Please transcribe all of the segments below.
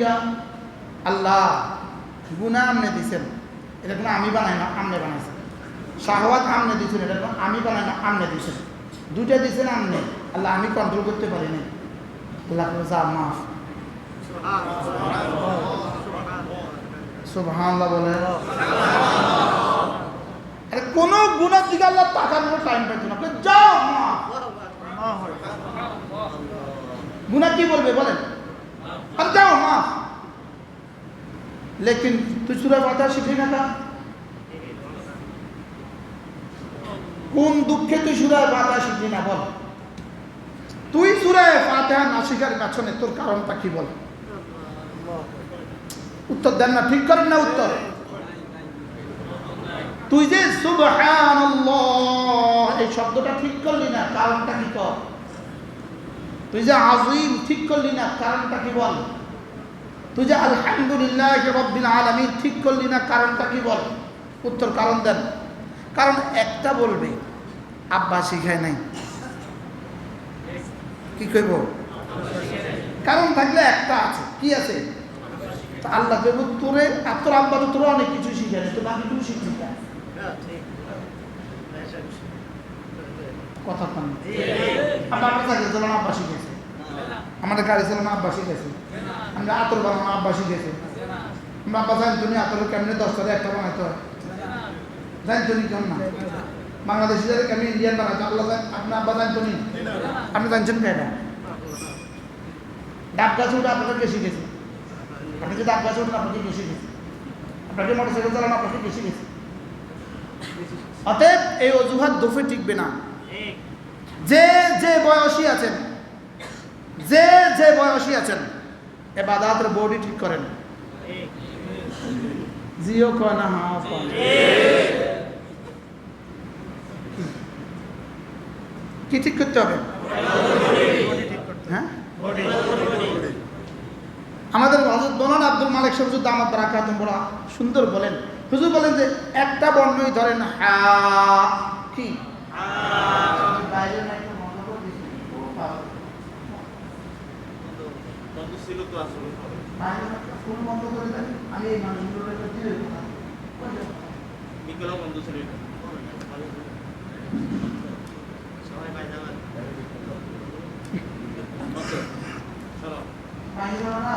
লিগা আল্লাহ গুনাহ আমনে দিছেন, এটা কোনো আমি বানাই না, আমনে বানাইছেন। শাহওয়াত আমনে দিছেন, এটা কোনো আমি বানাই না, আমনে দিছেন। দুইটা দিছেন আমনে, আল্লাহ আমি কন্ট্রোল করতে পারি না। আল্লাহ যা মাফ। সুবহানাল্লাহ বলে। আরে কোন গুনার দিকে আল্লাহ তাকানোর টাইম পাইতো না, যাও মাফ। গুনাহ কি বলবে বলেন, আর যাও মাফ। লেকিন তুই সূরা ফাতিহা শিখলি না কা? কোন দুঃখে তুই সূরা ফাতিহা শিখলি না বল? তুই সূরা ফাতিহা না শিখার পেছনে তোর কারণটা কি বল? উত্তর দেন না, ঠিক করেন না উত্তর। তুই যে সুবহানাল্লাহ এই শব্দটা ঠিক করলি না, কারণটা কি কর? তুই যে আযীম ঠিক করলি না, কারণটা কি বল? তুই যে আলহামদুলিল্লাহি রাব্বিল আলামিন ঠিক করলি না, কারণটা কি বল? উত্তর কারণ দেন। কারণ একটা বলবে আব্বা শিখায় নাই, কি কইব? কারণ থাকলে একটা আছে, কি আছে? আল্লাহ দেব তোরে, তোর আব্বা তো তোর অনেক কিছু শিখায় না, তো বাকি কিছু শিখলি না। কথা কম। আমরা চাকরি চালানো আব্বা শিখেছে, আমাদের গাড়ি চালানো আব্বা শিখেছে, আমরা আতর বানানো আব্বা শিখেছে। আমরা আব্বা জানি তুমি আতর কেমনি 10 টাকা একটা বানাইতে হয়, জানি তুমি কেমন না বাংলাদেশি যারা কেমনি ইন্ডিয়ান বানাইতে আল্লাহ জান, আপনি আব্বা জানি তুমি, আপনি জানছেন কেন? ডাব গাছ উঠে আপনাকে শিখেছে, আপনি যে ডাব গাছ উঠেন আপনাকে কে শিখেছে? আপনাকে মোটরসাইকেল চালানো আপনাকে কে শিখেছে? অতএব এই অজুহাত দফে টিকবে না। যে যে বয়সী আছেন, যে যে বয়সী আছেন, ইবাদতের বডি ঠিক করেন। জিও কয় না হা কয়, কি ঠিক করতে হবে? হ্যাঁ, আমাদের হযরত মওলানা আব্দুল মালিক সাহেব হুজুর দামাত বারাকাতুহু বড় সুন্দর বলেন। হুজুর বলেন যে একটা বর্ণই ধরেন হা, কি বাইরে না একটু মনে করে দিছি বন্ধ ছিল তো আসলে বাইরে একটা ফুল বন্ধ করে দেন, আমি এই মানুষগুলোর একটা দিয়ে দেব না মিকলো বন্ধ ছিল সবাই বাইরে যাবেন চলো বাইরে না।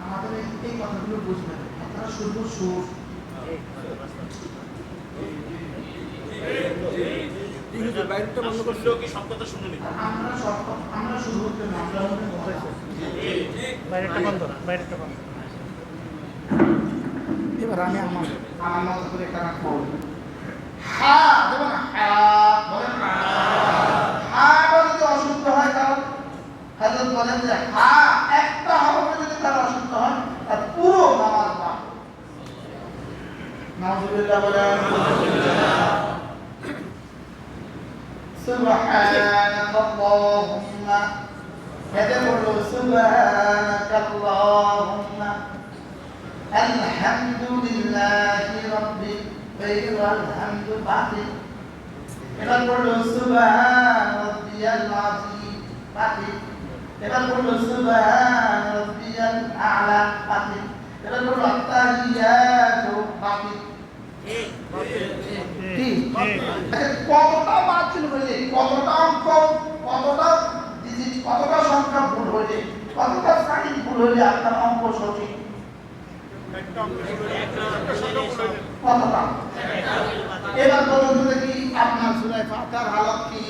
আমাদের এই কথাগুলো বুঝবেন আপনারা, শুধু সুর বাইরেটা বন্ধ করলে কি সব কথা শুনুনি? আমরা শুরু করতে না, আমরা বাইরেটা বন্ধ, বাইরেটা বন্ধ। এবার আমি আমার মতো করে একটা নাম বলব। হা দেব না, হা বলেন না। হা যদি অশুদ্ধ হয়, কারণ হযরত বলেন যে হা একটা হরফে যদি তার অশুদ্ধ হয় তার পুরো নামাজ বাদ। নাউযুবিল্লাহ বলেন। সুবহানাল্লাহুম্মা, এটা বলো সুবহানাকাল্লাহুম্মা, আলহামদুলিল্লাহি রাব্বিল হামদু বাকি। এটা বলো সুবহান রাব্বিয়াল আযীম বাকি। এটা বলো সুবহান রাব্বিয়াল আ'লা বাকি। এটা বলো আত্তাহিয়াতু বাকি। কতটা বাতিল হইলে, কতটা অঙ্ক, কতটা ডিজিট, কতটা সংখ্যা ভুল হইলে, কতটা সাইন ভুল হইলে আপনার অঙ্ক সঠিক? কতটা? এবার বলুন দেখি আপনার সূরা ফাতিহার হালত কি?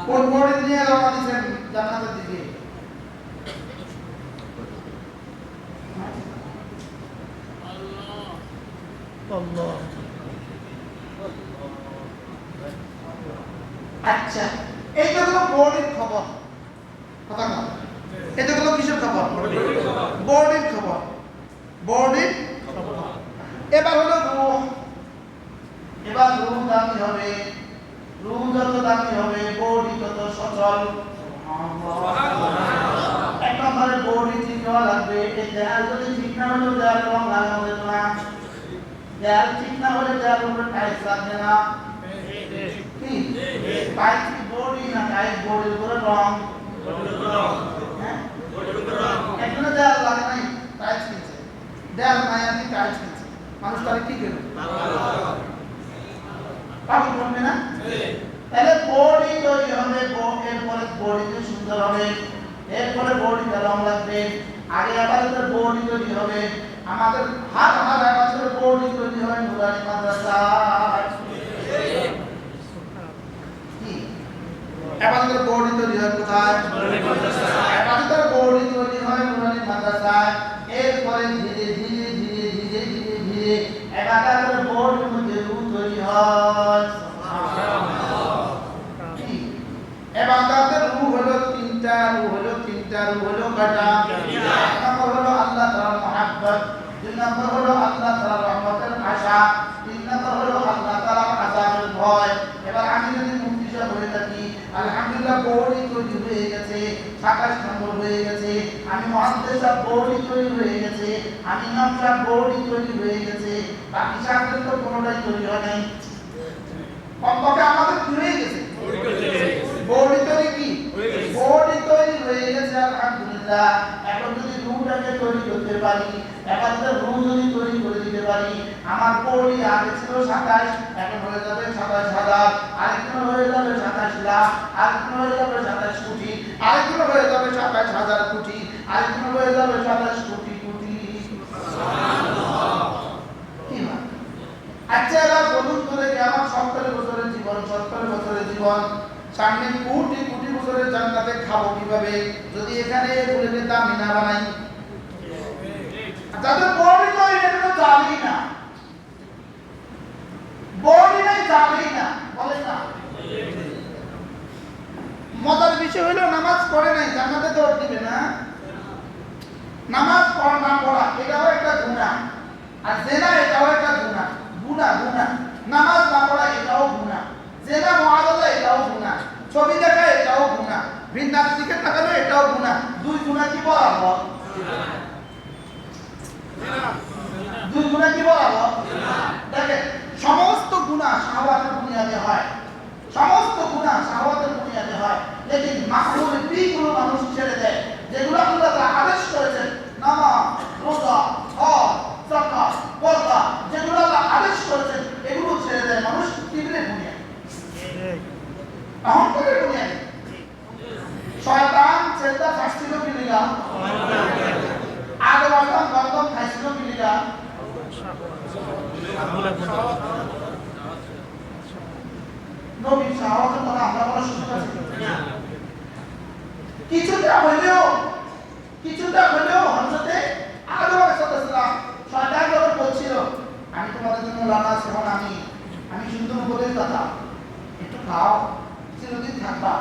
কোন পড়ে নিয়ে রওনা দিয়েছেন জান্নাতের দিকে? আল্লাহ। আচ্ছা, এইটা হলো বোর্ডের খবর, কথা না? এটা হলো কিসের খবর? বোর্ডের খবর, বোর্ডের খবর। এবার হলো রূহ। এবার রূহ দামি হবে, রূহ যত দামি হবে বোর্ডই তত সচল। এক নম্বরে বোর্ডই ঠিক হওয়া লাগবে। এই দেয়াল যদি ঠিক না হলে দেয়াল রং লাগানো যেত না, দেয়াল ঠিক না হলে দেয়াল উপরে টাইলস লাগবে না। কি পাইপ বোর্ডই না, টাইলস বোর্ডের উপরে রং, হ্যাঁ বডিতে রং লাগবে, আগে আবাদতের বডি তৈরি হবে। আমাদের হাজার আবাদতের বডি তৈরি হয় নুরানি মাদ্রাসায়। কি আবাদতের বডি তৈরি হয় কোথায়? আবাদতের বডি তৈরি হয় নুরানি মাদ্রাসায়। এরপরে ধীরে ধীরে ধীরে ধীরে ধীরে ধীরে আবাদতের বডির মধ্যে রূহ তৈরি হয়। ইবাদতের রূহ হলো তিনটা, রূহ হলো কয়টা? এক নম্বর হলো আল্লাহ তাআলার মহব্বত, দুই নম্বর হলো আল্লাহ তাআলার রহমতের আশা, তিন নম্বর হলো আল্লাহ তাআলার আযাবের ভয়। এবার আমি যদি মুফতি সাহেব হয়ে থাকি, আলহামদুলিল্লাহ বডি তৈরি হয়ে গেছে, 27 নম্বর হয়ে গেছে, আমি মুহাদ্দিস সাহেব বডি তৈরি হয়ে গেছে, আমি ইমাম সাহেব বডি তৈরি হয়ে গেছে, বাকি সাহেবদের তো কোনোটাই তৈরি হয় নাই। কমপক্ষে আমাদের কি হয়ে গেছে? বডি তৈরি কি? বডি তৈরি হয়ে গেছে আলহামদুলিল্লাহ। এখন যদি রূহটাকে তৈরি করতে পারি, এবারে রূহ যদি তৈরি করে দিতে পারি, আমার বডি আগে ছিল 27, এখন হয়ে যাবে 27,000, আরেকদিন হয়ে যাবে 27 লাখ, আরেকদিন হয়ে যাবে 27 কোটি, আরেকদিন হয়ে যাবে 27,000 কোটি, আরেকদিন হয়ে যাবে 27 কোটি কোটি। সুবহানাল্লাহ। কি মানে? আচ্ছা এবার বলুন তো দেখি, আমার 70 বছরের জীবন, 70 বছরের জীবন, সামনে কোটি কোটি বছরের জান্নাতে খাবো কিভাবে যদি এখানে বলে দামি না বানাই? যাদের বডি তৈরি এটা তো যাবেই না, বডি নাই যাবেই না, বলে না। মজার বিষয় হলো নামাজ পড়ে নাই, জান্নাতে দৌড় দিবে না। নামাজ পড়া না পড়া এটাও একটা গুনাহ, আর জেনা এটাও একটা গুনাহ। গুনাহ নামাজ না পড়া এটাও গুনাহ, জেনা মুআদালা এটাও গুনাহ, ছবি দেখা এটাও গুনাহ, ভিন্নার দিকে তাকানো এটাও গুনাহ। দুই গুনাহ কি বরাবর? দুই গুনাহ কি বরাবর? দেখেন সমস্ত গুনাহ শাহওয়াতের বুনিয়াদে হয়, সমস্ত গুনাহ শাহওয়াতের বুনিয়াদে হয়, লেকিন মাহমুদ বিগুলো মানুষ ছেড়ে দেয় যেগুলো আল্লাহ তাআলা আদেশ করেছেন, নামাজ, রোজা, হজ, যাকাত, পর্দা, যেগুলো আল্লাহ আদেশ করেছেন এগুলো ছেড়ে দেয় মানুষ কিবরের বুনিয়াদে, অহংকারের বুনিয়াদে। শয়তান চেষ্টা ফাঁসছিল কি লিগা? আদম আসলাম গন্ধম খাইছিল কি লিগা? নবীর শাহওয়াতের কথা আমরা বলা সুযোগ আছে? কিছুটা হলেও হযরতে আদম আলাইহিস সালাম শয়তান যখন বলছিল আমি তোমাদের জন্য লানা সেবন, আমি সুন্দর উপদেশ দাতা, একটু খাও, চিরদিন থাকবা,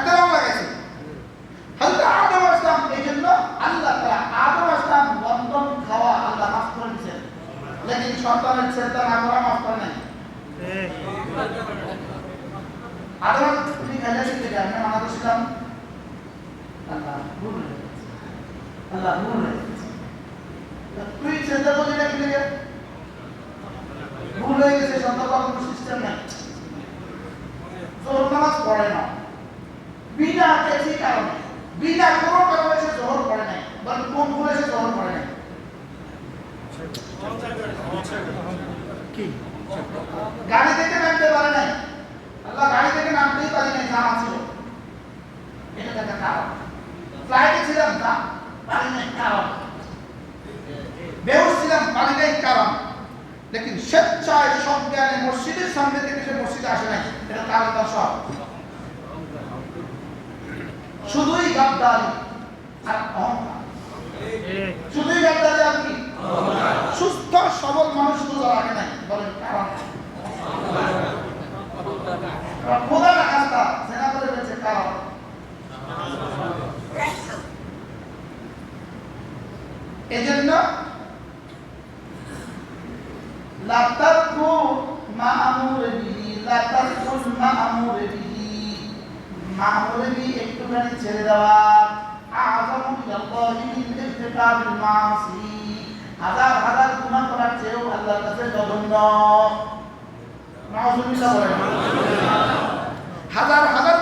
কেমন লাগেছে? হযরত আদম আলাইহিস সালাম এই জন্য আল্লাহ তাআলা আদম আলাইহিস সালাম বন্ধন খাওয়া আল্লাহ মাফ করে দিয়েছেন, লেকিন সন্তানের ছেড়ে না করা মাফ করে নাই। আদম তুমি খাইলে কি আমি মানা করছিলাম? আল্লাহ ভুল তুই চিন্তা করলি না কি লিগে? ভুল হয়ে গেছে, সন্তান কোনো সিস্টেম নাই, জোহর নামাজ পড়ে না, বিনা কিছু কারণে, বিনা কোনো কারণে সে জোহর পড়ে নাই, বরং কোন ভুলে সে জোহর পড়ে নাই? কি গাড়ি থেকে নামতে পারে নাই, আল্লাহ গাড়ি থেকে নামতেই পারি নাই, জাম ছিল, এটা একটা কারণ। ফ্লাইটে ছিলাম না, পারি নাই, কারণ। বেহুশ ছিলাম, পারি নাই, কারণ। লেকিন স্বেচ্ছায় সজ্ঞানে মসজিদের সামনে থেকে সে মসজিদে আসে নাই, এটা কারণ তার সব। শুধুই গাদ্দারি আর অহংকার, শুধুই গাদ্দারি আর কি? সুস্থ সবল মানুষ রোজা রাখে নাই, বলেন কারণ? খোদা রাখাস্তা সেনা করে বেঁচে, কারণ? এজন্য লাতারকু মা'মুর বিহি, লাতারকুল মা'মুর বিহি, মা'মুর বিহি একটুখানি ছেড়ে দেওয়া, আযমু ইলাল্লাহি মিন ইরতিকাবিল মাসি, হাজার হাজার গুনাহ করার চেয়েও আল্লাহর কাছে জঘন্য। নাউযুবিল্লাহ বলেন। হাজার হাজার